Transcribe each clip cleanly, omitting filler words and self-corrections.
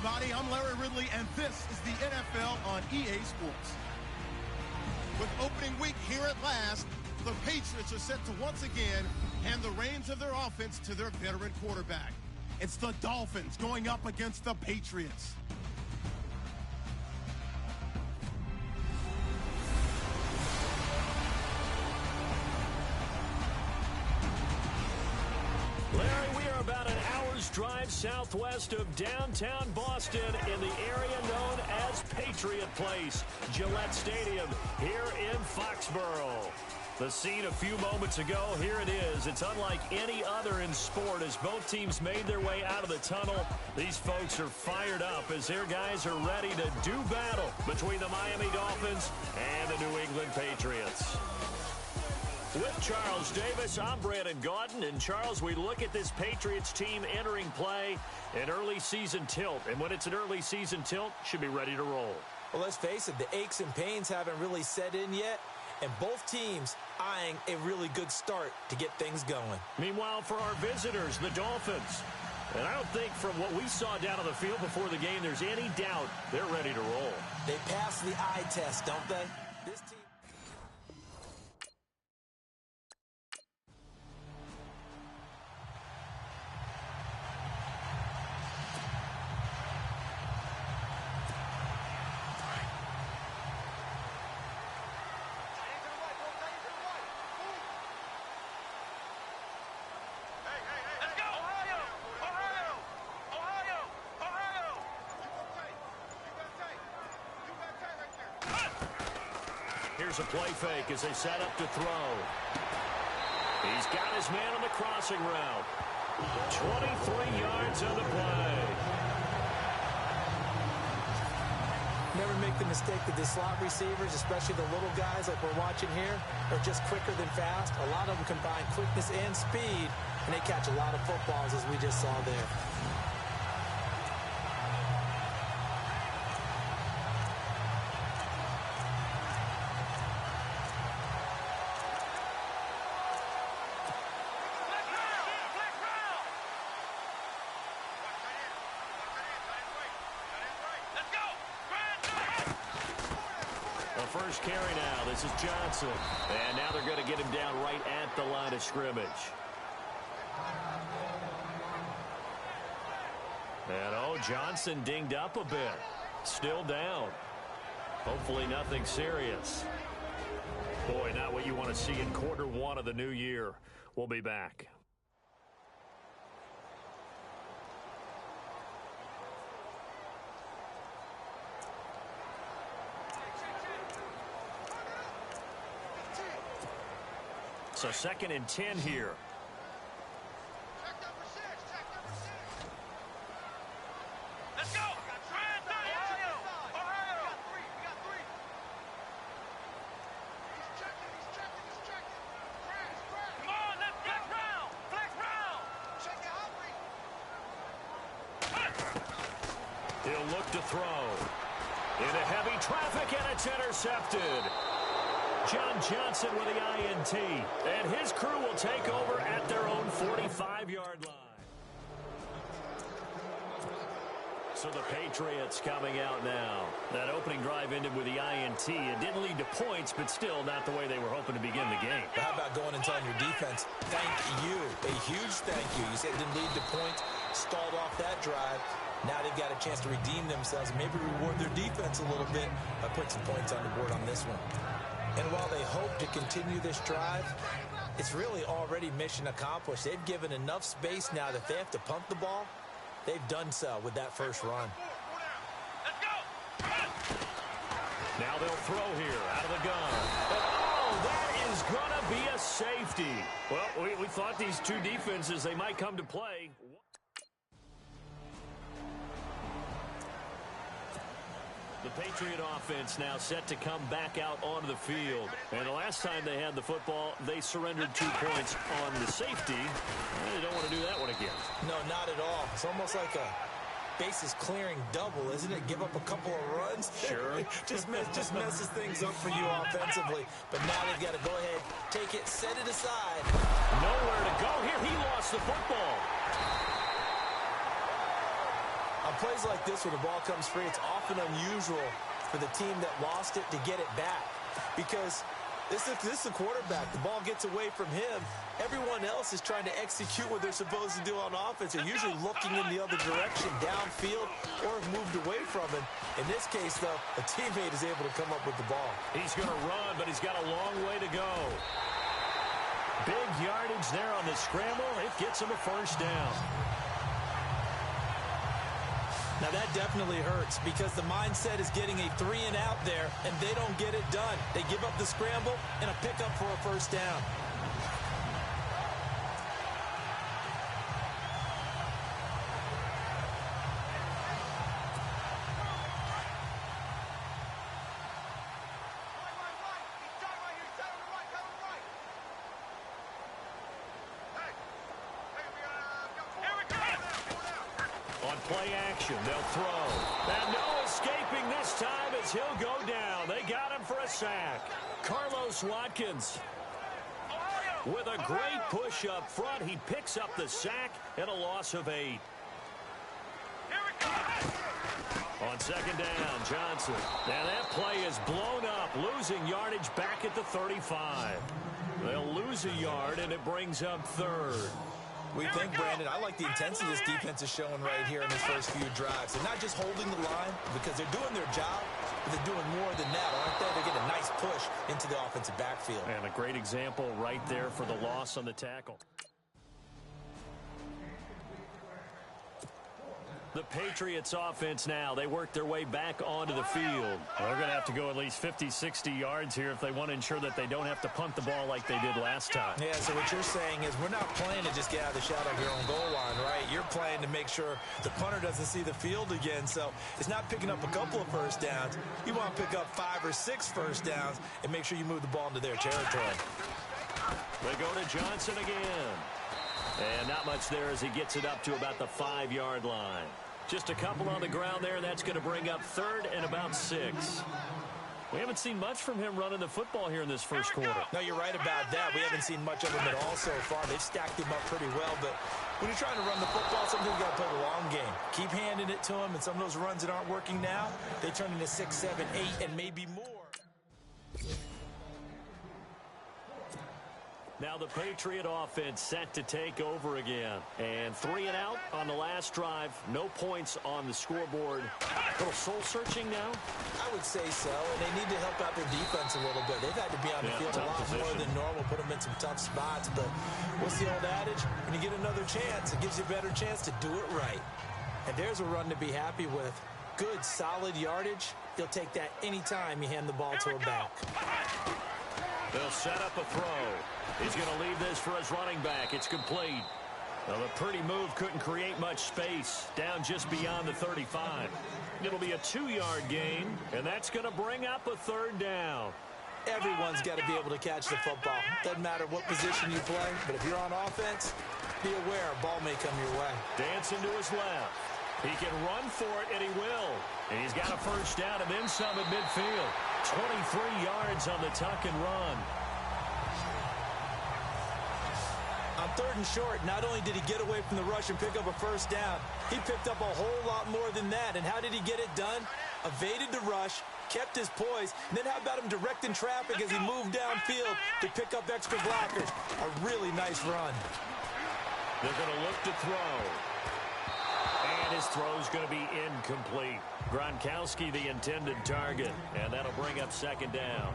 everybody. I'm Larry Ridley, and this is the NFL on EA Sports. With opening week here at last, the Patriots are set to once again hand the reins of their offense to their veteran quarterback. It's the Dolphins going up against the Patriots. Larry, we are about an hour's drive southwest of downtown Boston in the area known as Patriot Place, Gillette Stadium, here in Foxborough. The scene a few moments ago, here it is. It's unlike any other in sport as both teams made their way out of the tunnel. These folks are fired up as their guys are ready to do battle between the Miami Dolphins and the New England Patriots. With Charles Davis, I'm Brandon Gaudin. And Charles, we look at this Patriots team entering play, an early season tilt. And when it's an early season tilt, should be ready to roll. Well, let's face it, the aches and pains haven't really set in yet. And both teams eyeing a really good start to get things going. Meanwhile, for our visitors, the Dolphins. And I don't think from what we saw down on the field before the game, there's any doubt they're ready to roll. They pass the eye test, don't they? This team... Here's a play fake as they set up to throw. He's got his man on the crossing route. 23 yards on the play. Never make the mistake that the slot receivers, especially the little guys like we're watching here, are just quicker than fast. A lot of them combine quickness and speed, and they catch a lot of footballs, as we just saw there. First carry now. This is Johnson. And now they're going to get him down right at the line of scrimmage. And, Johnson dinged up a bit. Still down. Hopefully nothing serious. Boy, not what you want to see in quarter one of the new year. We'll be back. So 2nd and 10 here. Let's go. Come on, let's flex round. Flex round. He'll look to throw. Into heavy traffic, and it's intercepted. John Johnson with the INT, and his crew will take over at their own 45-yard line. So the Patriots coming out now. That opening drive ended with the INT. It didn't lead to points, but still not the way they were hoping to begin the game. How about going and telling your defense, thank you, a huge thank you. You said it didn't lead to points, stalled off that drive. Now they've got a chance to redeem themselves and maybe reward their defense a little bit by putting some points on the board on this one. And while they hope to continue this drive, it's really already mission accomplished. They've given enough space now that they have to punt the ball. They've done so with that first run. Let's go. Now they'll throw here out of the gun. Oh, that is going to be a safety. Well, we thought these two defenses, they might come to play. The Patriot offense now set to come back out onto the field. And the last time they had the football, they surrendered 2 points on the safety. They don't want to do that one again. No, not at all. It's almost like a bases clearing double, isn't it? Give up a couple of runs. Sure. just messes things up for you offensively. But now they've got to go ahead, take it, set it aside. Nowhere to go here. He lost the football. On plays like this where the ball comes free, it's often unusual for the team that lost it to get it back. Because this is the quarterback. The ball gets away from him. Everyone else is trying to execute what they're supposed to do on offense. They're usually looking in the other direction, downfield, or have moved away from him. In this case, though, a teammate is able to come up with the ball. He's going to run, but he's got a long way to go. Big yardage there on the scramble. It gets him a first down. Now, that definitely hurts because the mindset is getting a 3-and-out there, and they don't get it done. They give up the scramble and a pickup for a first down. Play action, they'll throw. And no escaping this time as he'll go down. They got him for a sack. Carlos Watkins with a great push up front. He picks up the sack and a loss of 8. On second down, Johnson. Now that play is blown up, losing yardage back at the 35. They'll lose a yard, and it brings up third. We think, Brandon, I like the intensity this defense is showing right here in his first few drives. They're not just holding the line because they're doing their job, but they're doing more than that, aren't they? They're getting a nice push into the offensive backfield. And a great example right there for the loss on the tackle. The Patriots offense now, they work their way back onto the field. They're going to have to go at least 50, 60 yards here if they want to ensure that they don't have to punt the ball like they did last time. Yeah, so what you're saying is we're not playing to just get out of the shadow of your own goal line, right? You're playing to make sure the punter doesn't see the field again. So it's not picking up a couple of first downs. You want to pick up 5 or 6 first downs and make sure you move the ball into their territory. They go to Johnson again. And not much there as he gets it up to about the 5-yard line. Just a couple on the ground there. That's going to bring up third and about 6. We haven't seen much from him running the football here in this first quarter. No, you're right about that. We haven't seen much of him at all so far. They've stacked him up pretty well. But when you're trying to run the football, sometimes you got to play the long game. Keep handing it to him. And some of those runs that aren't working now, they turn into 6, 7, 8, and maybe more. Now the Patriot offense set to take over again. And 3 and out on the last drive. No points on the scoreboard. A little soul-searching now? I would say so. And they need to help out their defense a little bit. They've had to be on the field a lot more than normal, put them in some tough spots. But what's the old adage? When you get another chance, it gives you a better chance to do it right. And there's a run to be happy with. Good, solid yardage. You'll take that anytime you hand the ball to a back. They'll set up a throw. He's going to leave this for his running back. It's complete. Well, the pretty move couldn't create much space. Down just beyond the 35. It'll be a 2-yard gain, and that's going to bring up a third down. Everyone's got to be able to catch the football. Doesn't matter what position you play, but if you're on offense, be aware a ball may come your way. Dancing to his left. He can run for it, and he will. And he's got a first down and then some at midfield. 23 yards on the tuck and run. On 3rd and short, not only did he get away from the rush and pick up a first down, he picked up a whole lot more than that. And how did he get it done? Evaded the rush, kept his poise, and then how about him directing traffic as he moved downfield to pick up extra blockers? A really nice run. They're going to look to throw. And his throw is going to be incomplete. Gronkowski the intended target, and that'll bring up second down.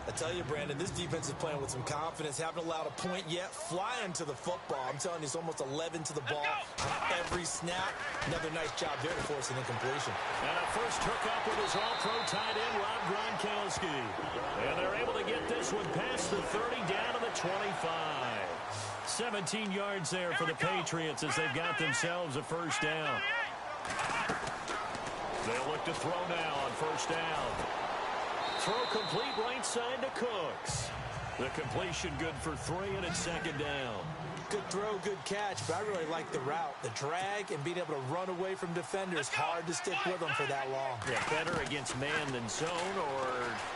I tell you, Brandon, this defense is playing with some confidence. Haven't allowed a point yet. Flying to the football. I'm telling you, it's almost 11 to the ball on every snap. Another nice job there to force an incompletion. And a first hookup with his all-pro tight end, Rob Gronkowski. And they're able to get this one past the 30 down to the 25. 17 yards there for the Patriots as they've got themselves a first down. They'll look to throw now on first down. Throw complete right side to Cooks. The completion good for 3, and it's 2nd down. Good throw, good catch, but I really like the route. The drag and being able to run away from defenders, hard to stick with them for that long. Yeah, better against man than zone, or?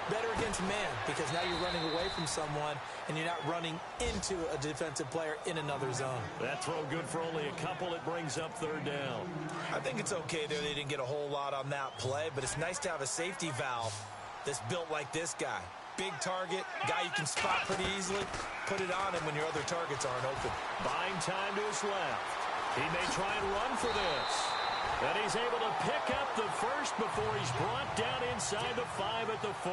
Better against man, because now you're running away from someone and you're not running into a defensive player in another zone. That throw good for only a couple. It brings up 3rd down. I think it's okay there. They didn't get a whole lot on that play, but it's nice to have a safety valve that's built like this guy. Big target, guy you can spot pretty easily. Put it on him when your other targets aren't open. Buying time to his left. He may try and run for this. And he's able to pick up the first before he's brought down inside the 5 at the 4.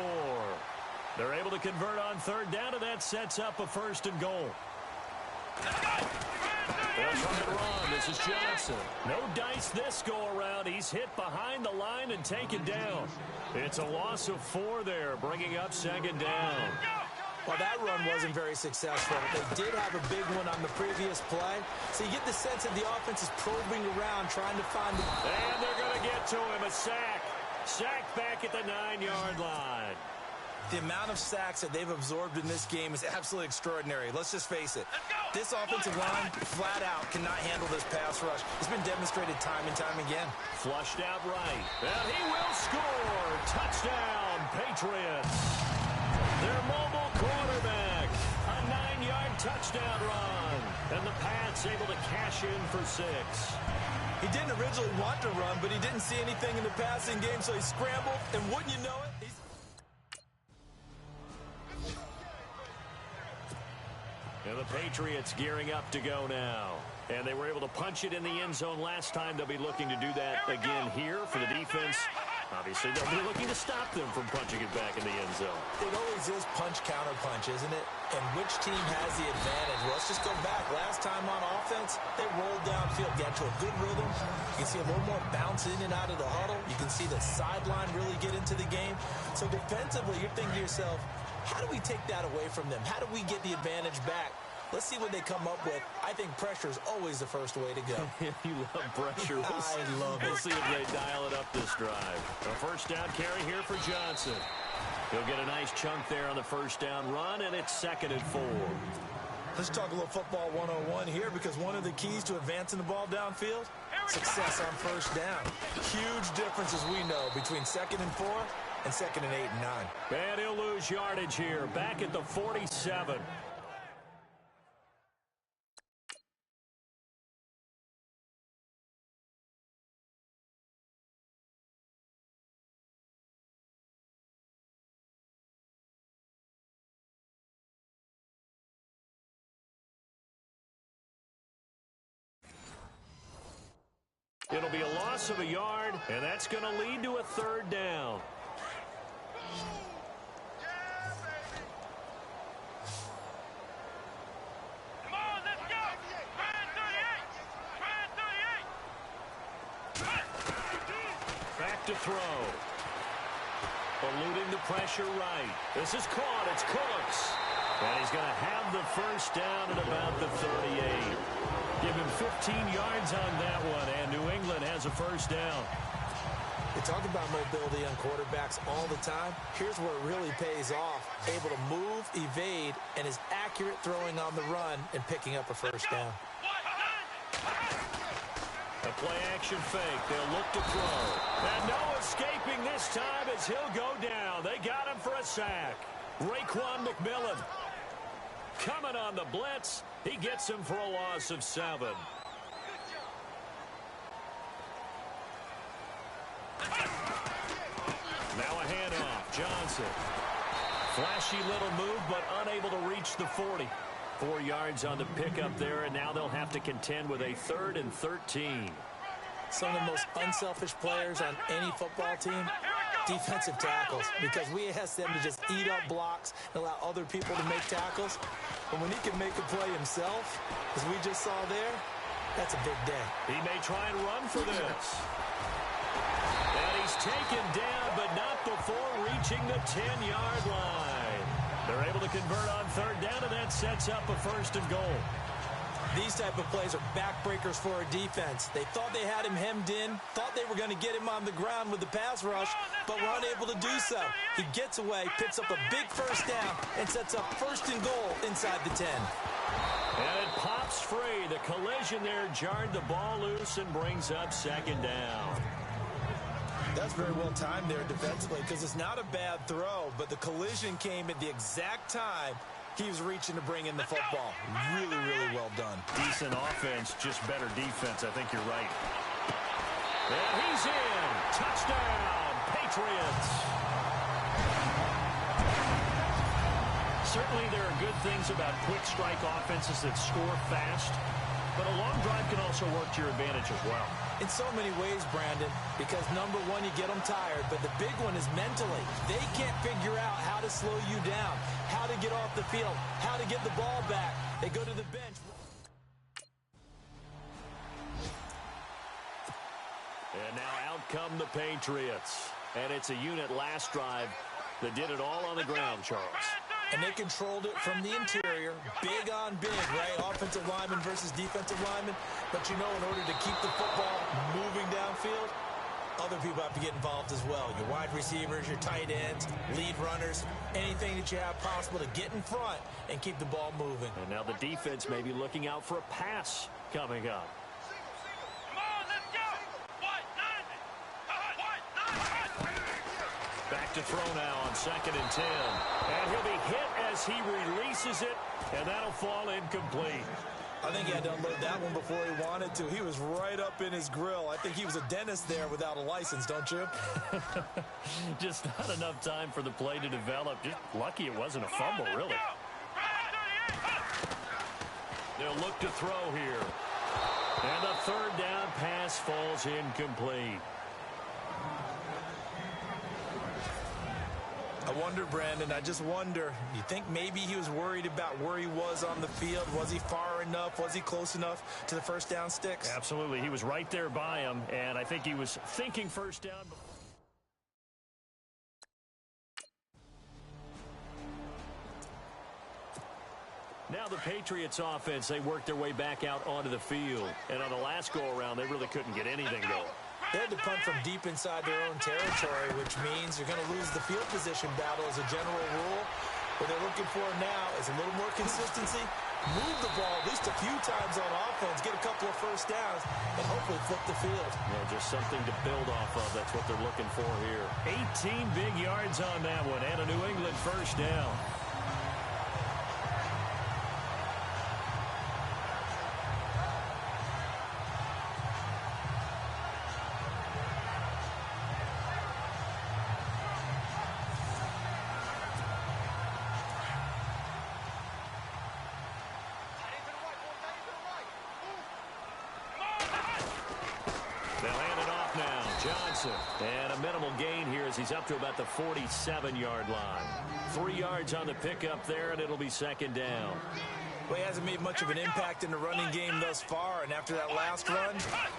They're able to convert on 3rd down, and that sets up a 1st and goal. They'll try and run. This is Johnson. No dice this go-around. He's hit behind the line and taken down. It's a loss of 4 there, bringing up 2nd down. Well, that run wasn't very successful. They did have a big one on the previous play. So you get the sense that the offense is probing around, trying to find the... And they're going to get to him. A sack. Sack back at the 9-yard line. The amount of sacks that they've absorbed in this game is absolutely extraordinary. Let's just face it. This offensive line, flat out, cannot handle this pass rush. It's been demonstrated time and time again. Flushed out right. And he will score. Touchdown, Patriots. Their mobile quarterback. A 9-yard touchdown run. And the Pats able to cash in for 6. He didn't originally want to run, but he didn't see anything in the passing game, so he scrambled. And wouldn't you know it, he's... And the Patriots gearing up to go now. And they were able to punch it in the end zone last time. They'll be looking to do that again here for the defense. Obviously, they'll be looking to stop them from punching it back in the end zone. It always is punch-counter-punch, isn't it? And which team has the advantage? Well, let's just go back. Last time on offense, they rolled downfield, got to a good rhythm. You can see a little more bounce in and out of the huddle. You can see the sideline really get into the game. So defensively, you're thinking to yourself, how do we take that away from them? How do we get the advantage back? Let's see what they come up with. I think pressure is always the first way to go. You love pressure. I love it. We'll see if they dial it up this drive. A 1st down carry here for Johnson. He'll get a nice chunk there on the 1st down run, and it's 2nd and 4. Let's talk a little football 101 here, because one of the keys to advancing the ball downfield, success on 1st down. Huge difference, as we know, between 2nd and 4 and 2nd and 8 and 9. And he'll lose yardage here, back at the 47. It'll be a loss of a yard, and that's going to lead to a 3rd down. Come on, let's go. Try 38. Back to throw. Eluding the pressure right. This is caught. It's Cooks. And he's going to have the 1st down at about the 38. Give him 15 yards on that one, and New England has a 1st down. They talk about mobility on quarterbacks all the time. Here's where it really pays off. Able to move, evade, and is accurate throwing on the run and picking up a 1st down. A play-action fake. They'll look to throw. And no escaping this time as he'll go down. They got him for a sack. Raekwon McMillan coming on the blitz. He gets him for a loss of 7. Now a handoff. Johnson. Flashy little move, but unable to reach the 40. 4 yards on the pickup there, and now they'll have to contend with a 3rd and 13. Some of the most unselfish players on any football team, defensive tackles, because we ask them to just eat up blocks and allow other people to make tackles. But when he can make a play himself, as we just saw there, that's a big day. He may try and run for this. And he's taken down, but not before reaching the 10-yard line. They're able to convert on 3rd down, and that sets up a 1st and goal. These type of plays are backbreakers for our defense. They thought they had him hemmed in, thought they were going to get him on the ground with the pass rush, but were unable to do so. He gets away, picks up a big first down, and sets up 1st and goal inside the 10. And it pops free. The collision there jarred the ball loose and brings up 2nd down. That's very well timed there defensively because it's not a bad throw, but the collision came at the exact time he was reaching to bring in the football. Really, really well done. Decent offense, just better defense. I think you're right. And he's in. Touchdown, Patriots. Certainly there are good things about quick strike offenses that score fast, but a long drive can also work to your advantage as well. In so many ways, Brandon, because number one, you get them tired, but the big one is mentally. They can't figure out how to slow you down, how to get off the field, how to get the ball back. They go to the bench. And now out come the Patriots. And it's a unit last drive that did it all on the ground, Charles. And they controlled it from the interior, big on big, right? Offensive lineman versus defensive lineman. But you know, in order to keep the football moving downfield, other people have to get involved as well. Your wide receivers, your tight ends, lead runners, anything that you have possible to get in front and keep the ball moving. And now the defense may be looking out for a pass coming up. Come on, let's go. What? 90. Back to throw now on 2nd and 10. And he'll be hit as he releases it, and that'll fall incomplete. I think he had to unload that one before he wanted to. He was right up in his grill. I think he was a dentist there without a license, don't you? Just not enough time for the play to develop. Just lucky it wasn't a fumble, really. They'll look to throw here. And the 3rd down pass falls incomplete. I wonder, Brandon, I just wonder, you think maybe he was worried about where he was on the field? Was he far enough? Was he close enough to the first down sticks? Absolutely. He was right there by him, and I think he was thinking first down. Now the Patriots offense, they worked their way back out onto the field. And on the last go-around, they really couldn't get anything going. They had to punt from deep inside their own territory, which means you're going to lose the field position battle as a general rule. What they're looking for now is a little more consistency, move the ball at least a few times on offense, get a couple of first downs, and hopefully flip the field. Yeah, just something to build off of. That's what they're looking for here. 18 big yards on that one, and a New England first down. And a minimal gain here as he's up to about the 47-yard line. 3 yards on the pickup there, and it'll be 2nd down. Well, he hasn't made much of an impact in the running game thus far, and after that last run,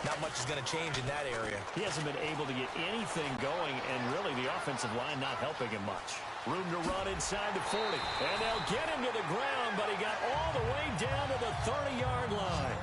not much is going to change in that area. He hasn't been able to get anything going, and really the offensive line not helping him much. Room to run inside the 40, and they'll get him to the ground, but he got all the way down to the 30-yard line.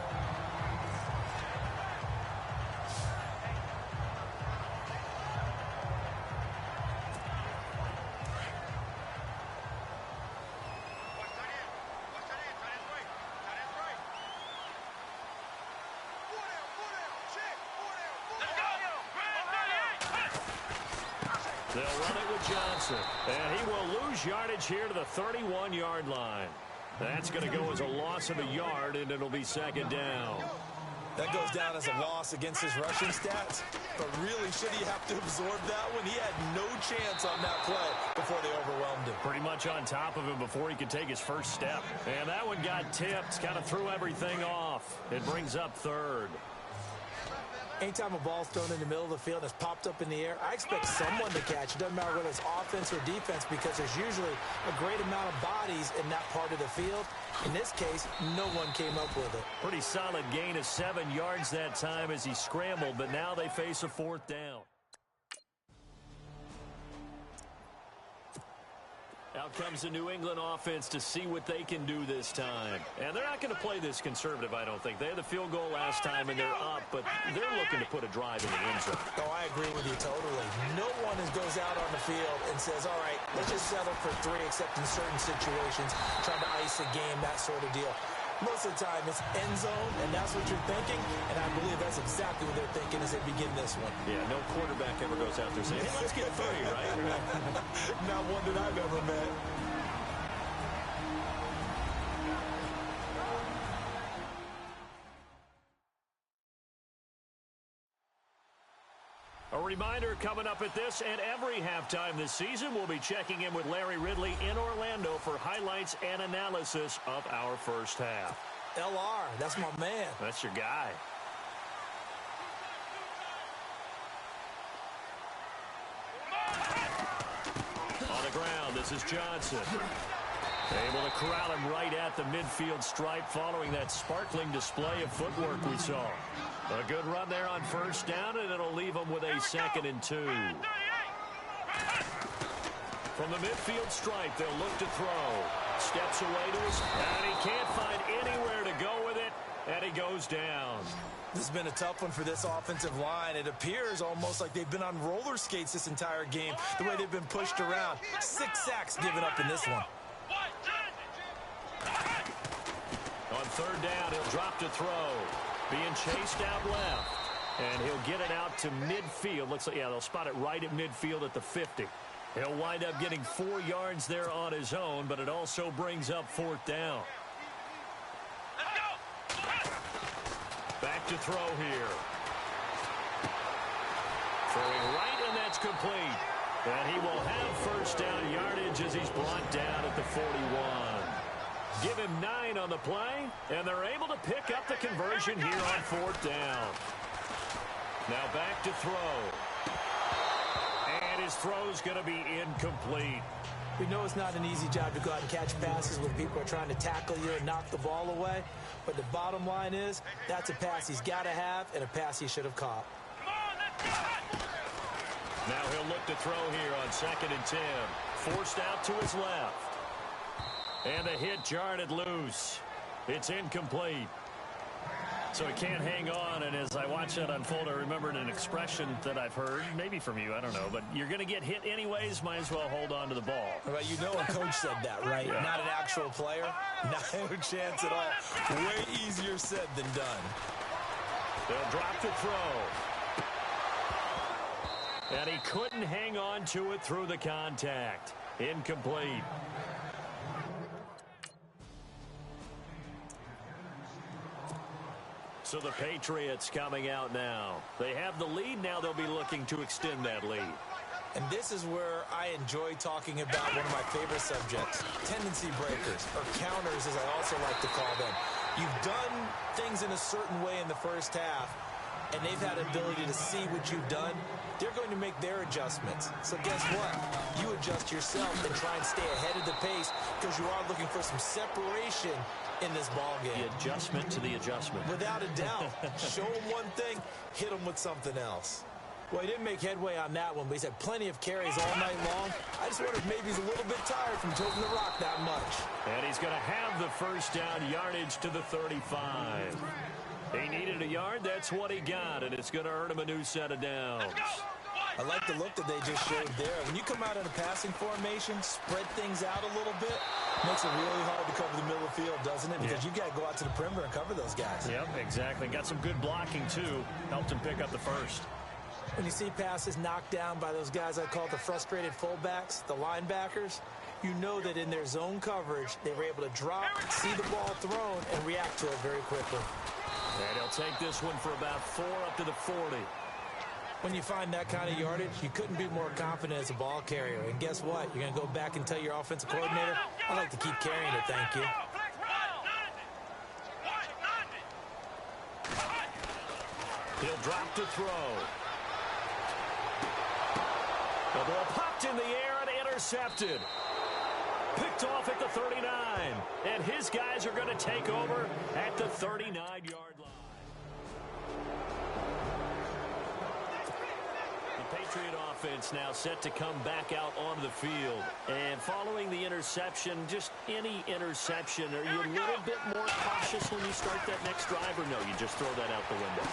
They'll run it with Johnson, and he will lose yardage here to the 31-yard line. That's going to go as a loss of a yard, and it'll be 2nd down. That goes down as a loss against his rushing stats, but really, should he have to absorb that one? He had no chance on that play before they overwhelmed him. Pretty much on top of him before he could take his first step. And that one got tipped, kind of threw everything off. It brings up 3rd. Anytime a ball's thrown in the middle of the field and it's popped up in the air, I expect someone to catch. It doesn't matter whether it's offense or defense because there's usually a great amount of bodies in that part of the field. In this case, no one came up with it. Pretty solid gain of 7 yards that time as he scrambled, but now they face a 4th down. Out comes the New England offense to see what they can do this time. And they're not going to play this conservative, I don't think. They had the field goal last time, and they're up, but they're looking to put a drive in the end zone. Oh, I agree with you totally. No one goes out on the field and says, all right, let's just settle for 3, except in certain situations, trying to ice a game, that sort of deal. Most of the time, it's end zone, and that's what you're thinking, and I believe that's exactly what they're thinking as they begin this one. Yeah, no quarterback ever goes out there saying, hey, let's get 3, right? Not one that I've ever met. A reminder coming up at this and every halftime this season, we'll be checking in with Larry Ridley in Orlando for highlights and analysis of our first half. LR, that's my man. That's your guy. On the ground, this is Johnson. Able to corral him right at the midfield stripe following that sparkling display of footwork we saw. A good run there on first down, and it'll leave him with a 2nd and 2. From the midfield stripe, they'll look to throw. Steps away to his, and he can't find anywhere to go with it, and he goes down. This has been a tough one for this offensive line. It appears almost like they've been on roller skates this entire game, the way they've been pushed around. 6 sacks given up in this one. On third down, he'll drop to throw. Being chased out left. And he'll get it out to midfield. Looks like, yeah, they'll spot it right at midfield at the 50. He'll wind up getting 4 yards there on his own, but it also brings up 4th down. Back to throw here. Throwing right, and that's complete. And he will have first down yardage as he's brought down at the 41. Give him 9 on the play, and they're able to pick up the conversion here on 4th down. Now back to throw. And his throw's going to be incomplete. We know it's not an easy job to go out and catch passes when people are trying to tackle you and knock the ball away. But the bottom line is, that's a pass he's got to have and a pass he should have caught. Now he'll look to throw here on 2nd and 10. Forced out to his left. And the hit jarred it loose. It's incomplete. So he can't hang on, and as I watch that unfold, I remembered an expression that I've heard, maybe from you, I don't know, but you're going to get hit anyways, might as well hold on to the ball. Well, you know a coach said that, right? Yeah. Not an actual player. No chance at all. Way easier said than done. They'll drop the throw. And he couldn't hang on to it through the contact. Incomplete. So the Patriots coming out now. They have the lead. Now they'll be looking to extend that lead. And this is where I enjoy talking about one of my favorite subjects, tendency breakers, or counters as I also like to call them. You've done things in a certain way in the first half, and they've had ability to see what you've done. They're going to make their adjustments. So guess what? You adjust yourself and try and stay ahead of the pace because you are looking for some separation in this ball game. The adjustment to the adjustment. Without a doubt. Show them one thing, hit them with something else. Well, he didn't make headway on that one, but he's had plenty of carries all night long. I just wonder if maybe he's a little bit tired from toting the rock that much. And he's going to have the first down yardage to the 35. He needed a yard. That's what he got, and it's going to earn him a new set of downs. I like the look that they just showed there. When you come out in a passing formation, spread things out a little bit, makes it really hard to cover the middle of the field, doesn't it? Because you got to go out to the perimeter and cover those guys. Yep, exactly. Got some good blocking, too. Helped him pick up the first. When you see passes knocked down by those guys I call the frustrated fullbacks, the linebackers, you know that in their zone coverage, they were able to drop, see the ball thrown, and react to it very quickly. And he'll take this one for about 4 up to the 40. When you find that kind of yardage, you couldn't be more confident as a ball carrier. And guess what? You're going to go back and tell your offensive coordinator, I'd like to keep carrying it, thank you. He'll drop to throw. The ball popped in the air and intercepted. Picked off at the 39. And his guys are going to take over at the 39-yard line. The Patriot offense now set to come back out onto the field. And following the interception, just any interception, are you a little bit more cautious when you start that next drive, or no, you just throw that out the window?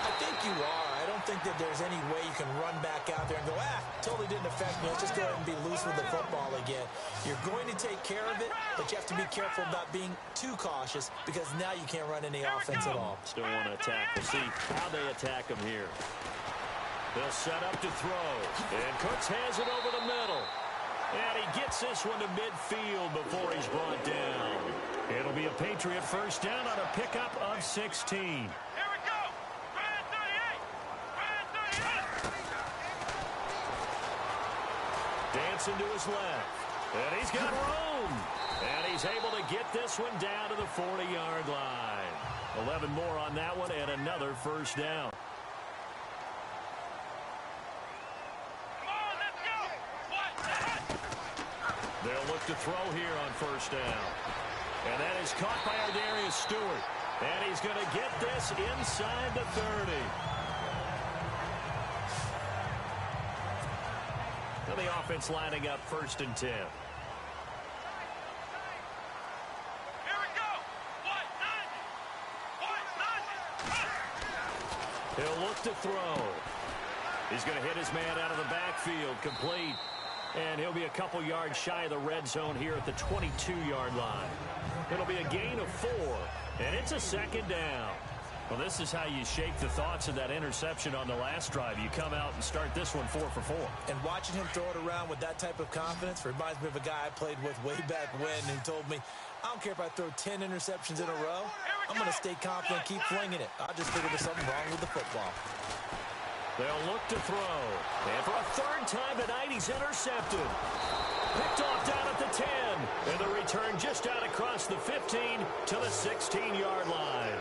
I think you are. I don't think that there's any way you can run back out there and go, totally didn't affect me. Let's just go ahead and be loose with the football again. You're going to take care of it, but you have to be careful about being too cautious because now you can't run any offense at all. Still want to attack. We'll see how they attack him here. They'll set up to throw. And Cooks has it over the middle. And he gets this one to midfield before he's brought down. It'll be a Patriot first down on a pickup of 16. Dancing to his left. And he's got room. And he's able to get this one down to the 40-yard line. 11 more on that one and another first down. They'll look to throw here on first down. And that is caught by Ardarius Stewart. And he's going to get this inside the 30. And the offense lining up 1st and 10. He'll look to throw. He's going to hit his man out of the backfield, complete. And he'll be a couple yards shy of the red zone here at the 22-yard line. It'll be a gain of 4, and it's a 2nd down. Well, this is how you shake the thoughts of that interception on the last drive. You come out and start this one 4 for 4. And watching him throw it around with that type of confidence reminds me of a guy I played with way back when who told me, I don't care if I throw 10 interceptions in a row. I'm going to stay confident, keep flinging it. I just figured there's something wrong with the football. They'll look to throw. And for a 3rd time tonight, he's intercepted. Picked off down at the 10. And the return just out across the 15 to the 16-yard line.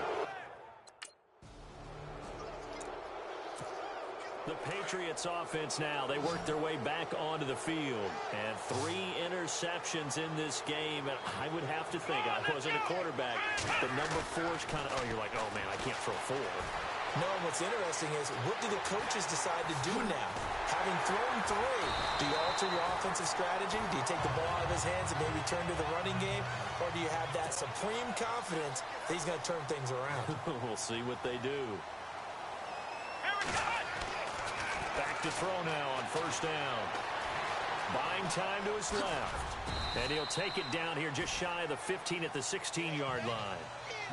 The Patriots offense now, they work their way back onto the field. And 3 interceptions in this game. And I would have to think, I wasn't a quarterback, the number 4 is kind of, you're like, oh, man, I can't throw 4. No, and what's interesting is, what do the coaches decide to do now? Having thrown 3, do you alter your offensive strategy? Do you take the ball out of his hands and maybe turn to the running game? Or do you have that supreme confidence that he's going to turn things around? We'll see what they do. Back to throw now on first down. Buying time to his left. And he'll take it down here just shy of the 15 at the 16-yard line.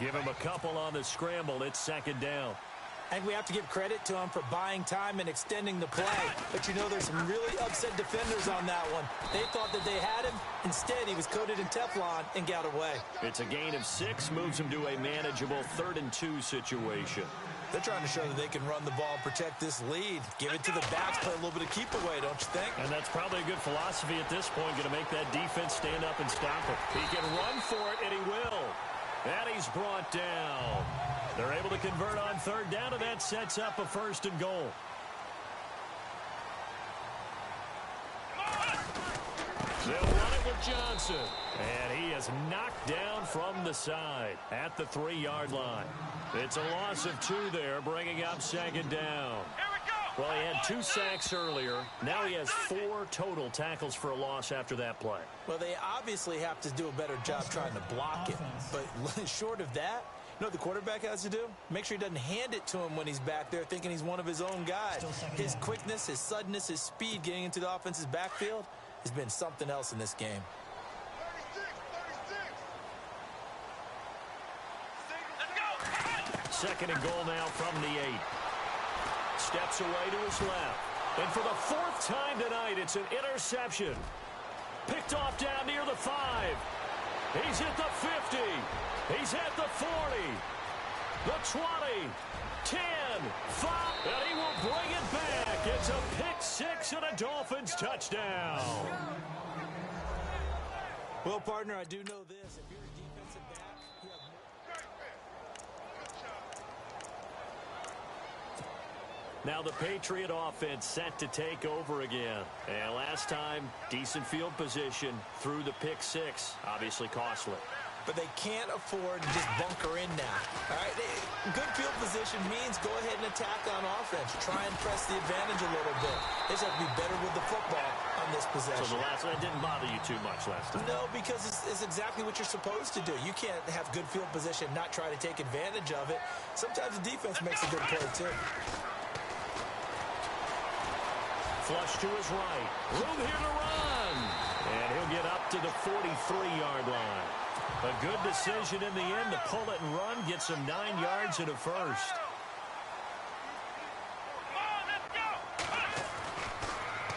Give him a couple on the scramble. It's 2nd down. I think we have to give credit to him for buying time and extending the play. But you know there's some really upset defenders on that one. They thought that they had him. Instead, he was coated in Teflon and got away. It's a gain of 6, moves him to a manageable 3rd and 2 situation. They're trying to show that they can run the ball and protect this lead. Give it to the backs, play a little bit of keep away, don't you think? And that's probably a good philosophy at this point, going to make that defense stand up and stop it. He can run for it, and he will. And he's brought down. They're able to convert on 3rd down, and that sets up a 1st and goal. They'll run it with Johnson. And he is knocked down from the side at the 3-yard line. It's a loss of 2 there, bringing up 2nd down. Well, he had 2 sacks earlier. Now he has 4 total tackles for a loss after that play. Well, they obviously have to do a better job trying to block it. But short of that, you know what the quarterback has to do? Make sure he doesn't hand it to him when he's back there thinking he's one of his own guys. His quickness, his suddenness, his speed getting into the offense's backfield has been something else in this game. 2nd and goal now from the 8. Steps away to his left. And for the 4th time tonight, it's an interception. Picked off down near the 5. He's hit the 50. He's hit the 40. The 20. 10. 5. And he will bring it back. It's a pick 6 and a Dolphins touchdown. Well, partner, I do know this. If you're a defensive back, you have Now the Patriot offense set to take over again. And last time, decent field position through the pick 6. Obviously costly. but they can't afford to just bunker in now. All right, good field position means go ahead and attack on offense. Try and press the advantage a little bit. They just have to be better with the football on this possession. So the last one didn't bother you too much last time? No, because it's exactly what you're supposed to do. You can't have good field position, not try to take advantage of it. Sometimes the defense makes a good play, too. Flush to his right. Room here to run. And he'll get up to the 43-yard line. A good decision in the end to pull it and run. Gets him 9 yards and a first.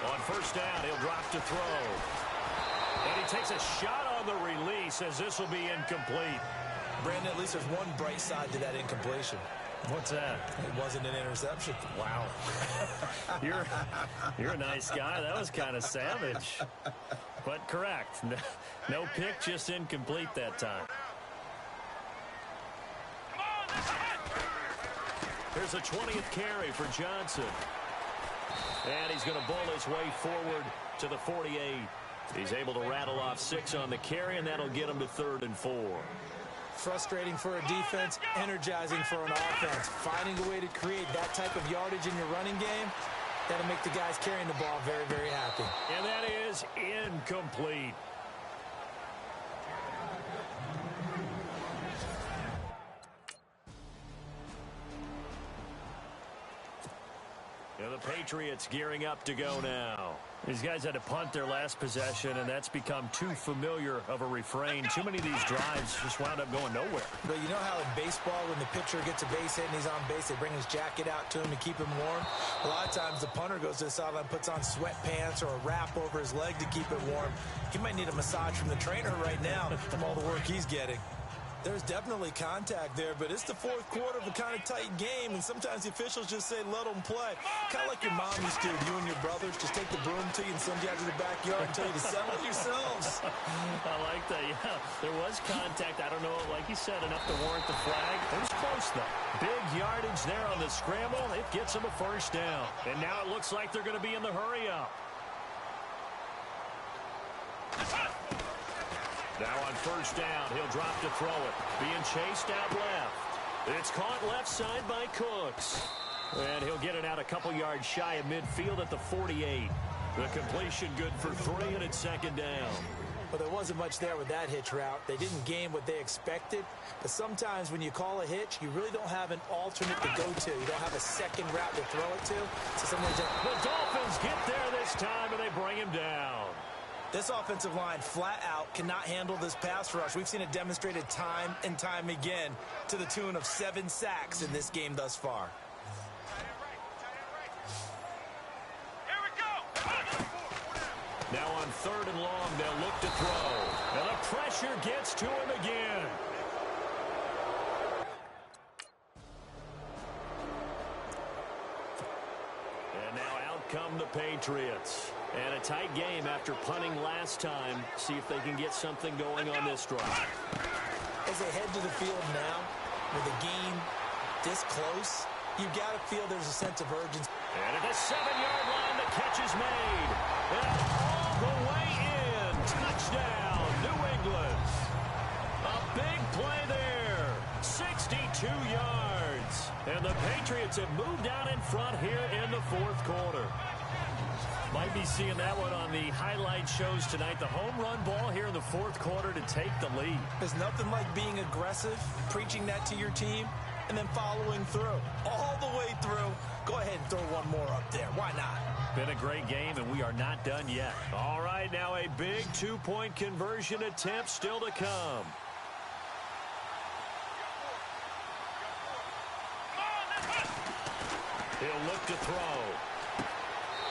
On first down, he'll drop to throw. And he takes a shot on the release as this will be incomplete. Brandon, at least there's one bright side to that incompletion. What's that? It wasn't an interception. Wow. You're a nice guy. That was kind of savage. But correct. No pick, just incomplete that time. Here's a 20th carry for Johnson. And he's going to bull his way forward to the 48. He's able to rattle off 6 on the carry, and that'll get him to 3rd and 4. Frustrating for a defense, energizing for an offense. Finding a way to create that type of yardage in your running game, that'll make the guys carrying the ball very, very happy. And that is incomplete. And the Patriots gearing up to go now. These guys had to punt their last possession, and that's become too familiar of a refrain. Too many of these drives just wound up going nowhere. But you know how in baseball, when the pitcher gets a base hit and he's on base, they bring his jacket out to him to keep him warm? A lot of times the punter goes to the sideline, puts on sweatpants or a wrap over his leg to keep it warm. He might need a massage from the trainer right now from all the work he's getting. There's definitely contact there, but it's the fourth quarter of a kind of tight game, and sometimes the officials just say, let them play. Kind of like your mom used to, you and your brothers, just take the broom to you and send you out to the backyard and tell you to settle it yourselves. I like that, yeah. There was contact. I don't know, like you said, enough to warrant the flag. It was close, though. Big yardage there on the scramble. It gets them a first down. And now it looks like they're going to be in the hurry-up. Now on first down, he'll drop to throw it. Being chased out left. It's caught left side by Cooks. And he'll get it out a couple yards shy of midfield at the 48. The completion good for 3, and it's 2nd down. Well, there wasn't much there with that hitch route. They didn't gain what they expected. But sometimes when you call a hitch, you really don't have an alternate to go to. You don't have a second route to throw it to. So sometimes the Dolphins get there this time, and they bring him down. This offensive line, flat out, cannot handle this pass rush. We've seen it demonstrated time and time again to the tune of 7 sacks in this game thus far. Here we go. Now on 3rd and long, they'll look to throw. And the pressure gets to him again. And now out come the Patriots. And a tight game after punting last time. See if they can get something going on this drive. As they head to the field now, with the game this close, you've got to feel there's a sense of urgency. And at the 7-yard line, the catch is made. And all the way in. Touchdown, New England. A big play there. 62 yards. And the Patriots have moved out in front here in the 4th quarter. Might be seeing that one on the highlight shows tonight. The home run ball here in the 4th quarter to take the lead. There's nothing like being aggressive, preaching that to your team, and then following through. All the way through. Go ahead and throw one more up there. Why not? Been a great game, and we are not done yet. All right, now a big 2-point conversion attempt still to come. He'll look to throw.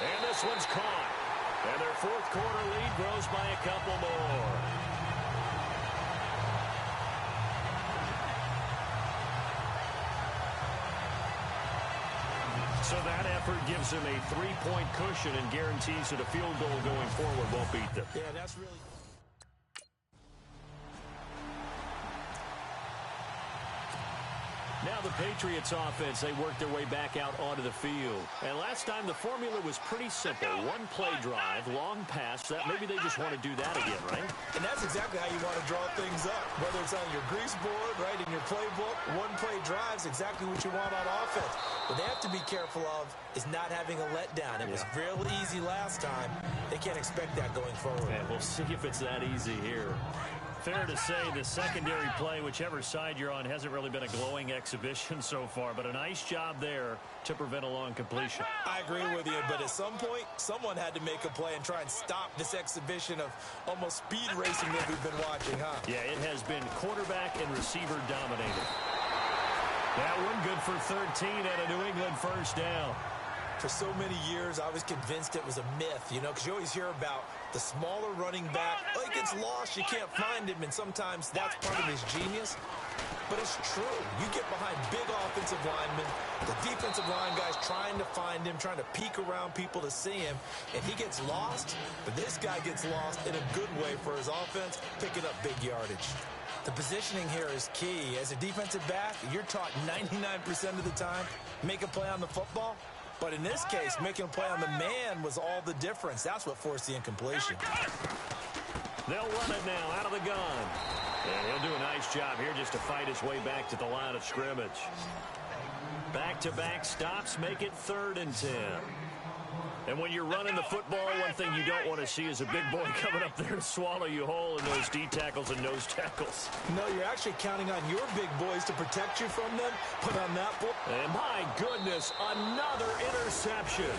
And this one's caught. And their 4th quarter lead grows by a couple more. So that effort gives them a 3-point cushion and guarantees that a field goal going forward won't beat them. Yeah, that's really... Now now the Patriots offense, they work their way back out onto the field. And last time the formula was pretty simple. One play drive, long pass. That maybe they just want to do that again, right? And that's exactly how you want to draw things up. Whether it's on your grease board, right, in your playbook, one play drive is exactly what you want on offense. What they have to be careful of is not having a letdown. It was real easy last time. They can't expect that going forward. And we'll see if it's that easy here. Fair to say the secondary play, whichever side you're on, hasn't really been a glowing exhibition so far, but a nice job there to prevent a long completion. I agree with you, but at some point, someone had to make a play and try and stop this exhibition of almost speed racing that we've been watching, huh? Yeah, it has been quarterback and receiver dominated. That one good for 13 and a New England first down. For so many years, I was convinced it was a myth, you know, because you always hear about the smaller running back. Oh, he gets lost, you can't find him, and sometimes that's part of his genius. But it's true. You get behind big offensive linemen, the defensive line guys trying to find him, trying to peek around people to see him, and he gets lost. But this guy gets lost in a good way for his offense, picking up big yardage. The positioning here is key. As a defensive back, you're taught 99% of the time, make a play on the football. But in this case, making a play on the man was all the difference. That's what forced the incompletion. They'll run it now out of the gun. And he'll do a nice job here just to fight his way back to the line of scrimmage. Back-to-back stops make it 3rd and 10. And when you're running the football, one thing you don't want to see is a big boy coming up there to swallow you whole in those D tackles and nose tackles. No, you're actually counting on your big boys to protect you from them. Put on that boy. And my goodness, another interception.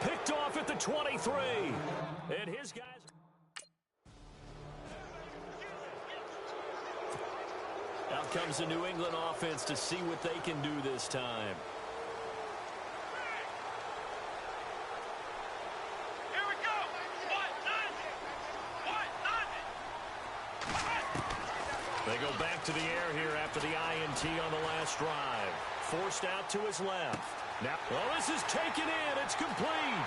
Picked off at the 23. And his guys... Out comes the New England offense to see what they can do this time. They go back to the air here after the INT on the last drive. Forced out to his left. Now, well, this is taken in. It's complete.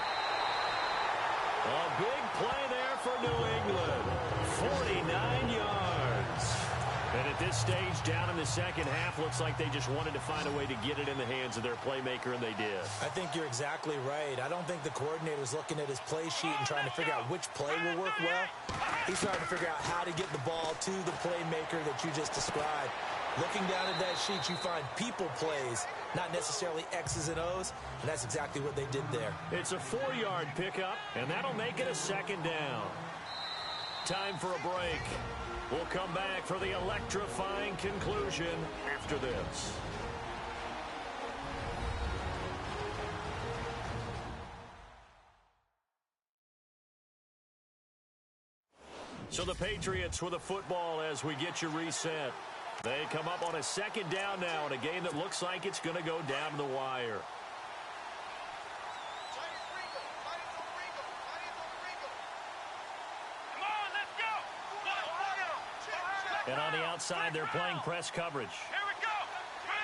A big play there for New England. 49 yards. And at this stage, down in the second half, looks like they just wanted to find a way to get it in the hands of their playmaker, and they did. I think you're exactly right. I don't think the coordinator's looking at his play sheet and trying to figure out which play will work well. He's trying to figure out how to get the ball to the playmaker that you just described. Looking down at that sheet, you find people plays, not necessarily X's and O's, and that's exactly what they did there. It's a 4-yard pickup, and that'll make it a 2nd down. Time for a break. We'll come back for the electrifying conclusion after this. So the Patriots with a football as we get you reset. They come up on a 2nd down now in a game that looks like it's going to go down to the wire. And on the outside, they're playing press coverage. Here we go. Try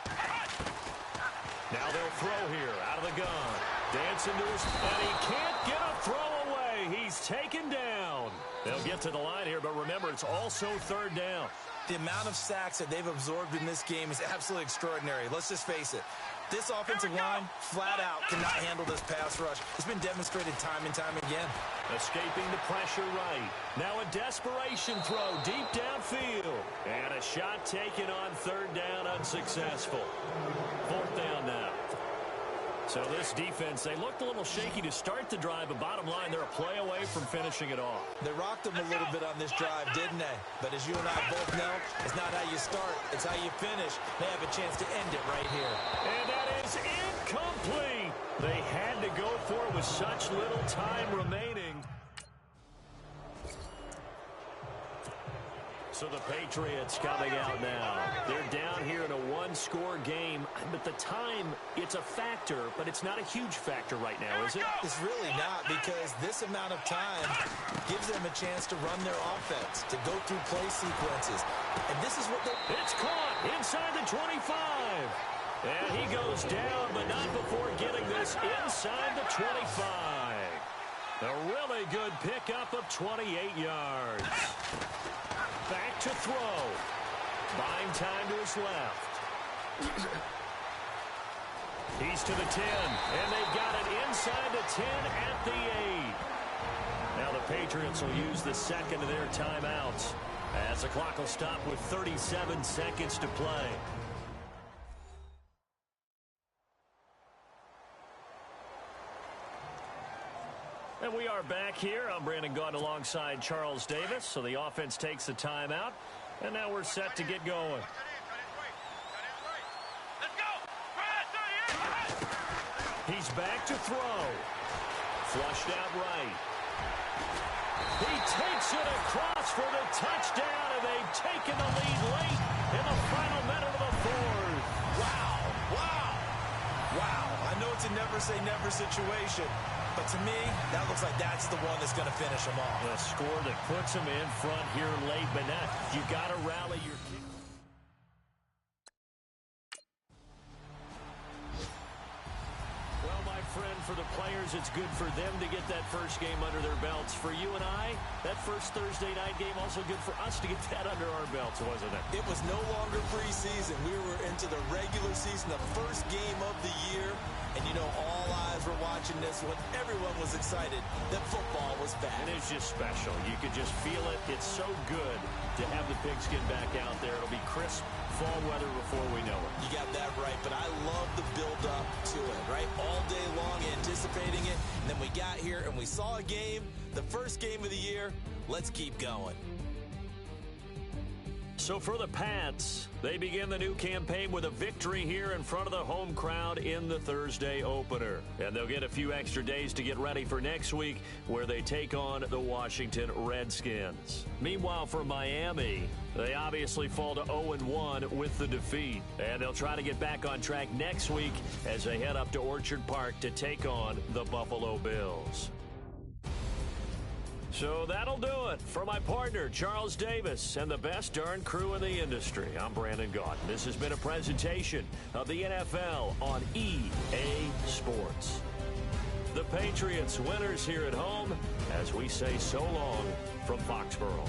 38. Now they'll throw here out of the gun. Dancing to his... And he can't get a throw away. He's taken down. They'll get to the line here, but remember, it's also 3rd down. The amount of sacks that they've absorbed in this game is absolutely extraordinary. Let's just face it. This offensive line, flat out, cannot handle this pass rush. It's been demonstrated time and time again. Escaping the pressure right. Now a desperation throw deep downfield. And a shot taken on 3rd down, unsuccessful. 4th down now. So this defense, they looked a little shaky to start the drive, but bottom line, they're a play away from finishing it off. They rocked them a little bit on this drive, didn't they? But as you and I both know, it's not how you start, it's how you finish. They have a chance to end it right here. And that is incomplete. They had to go for it with such little time remaining. So the Patriots coming out now. They're down here in a 1-score game, but the time, it's a factor, but it's not a huge factor right now, is it? It's really not, because this amount of time gives them a chance to run their offense, to go through play sequences. And this is what they... It's caught inside the 25. And he goes down, but not before getting this inside the 25. A really good pickup of 28 yards. Back to throw. Buying time to his left. He's to the 10, and they got it inside the 10 at the 8. Now the Patriots will use the second of their timeouts as the clock will stop with 37 seconds to play. And we are back here. I'm Brandon Gaudin alongside Charles Davis. So the offense takes the timeout, and now we're set to get going. He's back to throw. Flushed out right. He takes it across for the touchdown, and they've taken the lead late in the final minute of the fourth. Wow. Wow. Wow. I know it's a never-say-never situation, but to me, that looks like that's the one that's going to finish him off. The score that puts him in front here late, but now you've got to rally your kick. Friend, for the players, it's good for them to get that first game under their belts. For you and I, that first Thursday night game also good for us to get that under our belts, wasn't it? It was no longer preseason. We were into the regular season, the first game of the year. And, you know, all eyes were watching this when everyone was excited that football was back. And it's just special. You could just feel it. It's so good to have the pigskin back out there. It'll be crisp fall weather before we know it. You got that right, but I love the build-up to it, right? All day long anticipating it, and then we got here and we saw a game, the first game of the year. Let's keep going. So for the Pats, they begin the new campaign with a victory here in front of the home crowd in the Thursday opener. And they'll get a few extra days to get ready for next week, where they take on the Washington Redskins. Meanwhile, for Miami, they obviously fall to 0-1 with the defeat. And they'll try to get back on track next week as they head up to Orchard Park to take on the Buffalo Bills. So that'll do it. For my partner, Charles Davis, and the best darn crew in the industry, I'm Brandon Gaudin. This has been a presentation of the NFL on EA Sports. The Patriots winners here at home as we say so long from Foxborough.